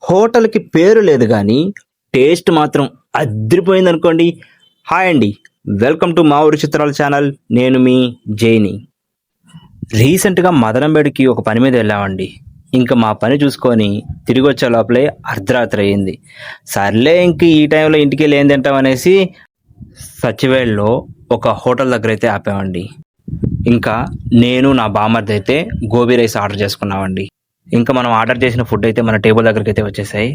హోటల్‌కి పేరు లేదు గానీ, టేస్ట్ మాత్రం అద్దిరిపోయిందనుకోండి. హాయ్ అండి. వెల్కమ్ టు మా ఊరి చిత్రాల ఛానల్. నేను మీ జైని. రీసెంట్‌గా మదనంబేడికి ఒక పని మీద వెళ్ళామండి. ఇంక మా పని చూసుకొని తిరిగొచ్చే లోపలే అర్ధరాత్రి అయింది. సర్లే ఇంక ఈ టైంలో ఇంటికెళ్ళి ఏం తింటామనేసి సచివేడులో ఒక హోటల్ దగ్గరైతే ఆపామండి. ఇంకా నేను, నా బామర్దయితే గోబీ రైస్ ఆర్డర్ చేసుకున్నామండి. ఇంకా మనం ఆర్డర్ చేసిన ఫుడ్ అయితే మన టేబుల్ దగ్గరికైతే వచ్చేసాయి.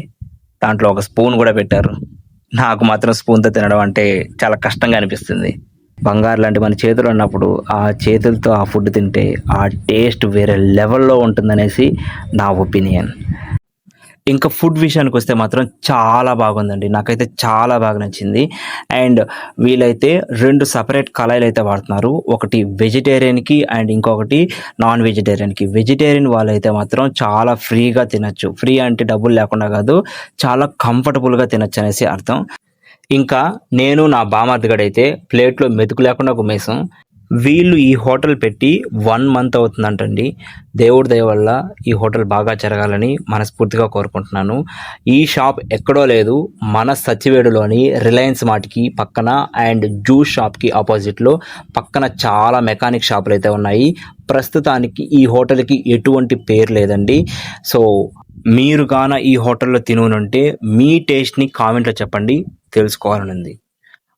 దాంట్లో ఒక స్పూన్ కూడా పెట్టారు. నాకు మాత్రం స్పూన్‌తో తినడం అంటే చాలా కష్టంగా అనిపిస్తుంది. బంగారు లాంటి మన చేతులు ఉన్నప్పుడు ఆ చేతులతో ఆ ఫుడ్ తింటే ఆ టేస్ట్ వేరే లెవెల్‌లో ఉంటుందనేసి నా ఒపీనియన్. ఇంకా ఫుడ్ విషయానికొస్తే మాత్రం చాలా బాగుందండి. నాకైతే చాలా బాగా నచ్చింది. అండ్ వీళ్ళైతే 2 సెపరేట్ కళాయిలైతే వాడుతున్నారు. ఒకటి వెజిటేరియన్‌కి అండ్ ఇంకొకటి నాన్ వెజిటేరియన్‌కి. వెజిటేరియన్ వాళ్ళైతే మాత్రం చాలా ఫ్రీగా తినొచ్చు. ఫ్రీ అంటే డబ్బులు లేకుండా కాదు. చాలా కంఫర్టబుల్‌గా తినొచ్చనేసి అర్థం. ఇంకా నేను, నా బామర్దిగాడైతే ప్లేట్‌లో మెతుకు లేకుండా కుమ్మేసాం. వీళ్ళు ఈ హోటల్ పెట్టి 1 మంత్ అవుతుందంటండి. దేవుడి దయ వల్ల ఈ హోటల్ బాగా జరగాలని మనస్ఫూర్తిగా కోరుకుంటున్నాను. ఈ షాప్ ఎక్కడో లేదు, మన సత్యవేడులోని రిలయన్స్ మార్ట్‌కి పక్కన అండ్ జ్యూస్ షాప్‌కి అపోజిట్‌లో పక్కన చాలా మెకానిక్ షాపులైతే ఉన్నాయి. ప్రస్తుతానికి ఈ హోటల్‌కి ఎటువంటి పేరు లేదండి. సో, మీరు గాన ఈ హోటల్‌లో తిననుంటే మీ టేస్ట్‌ని కామెంట్‌లో చెప్పండి. తెలుసుకోవాలనుంది.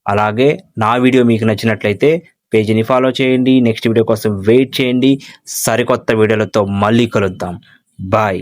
అలాగే నా వీడియో మీకు నచ్చినట్లయితే పేజీని ఫాలో చేయండి. నెక్స్ట్ వీడియో కోసం వెయిట్ చేయండి. సరికొత్త వీడియోలతో మళ్ళీ కలుద్దాం. బాయ్.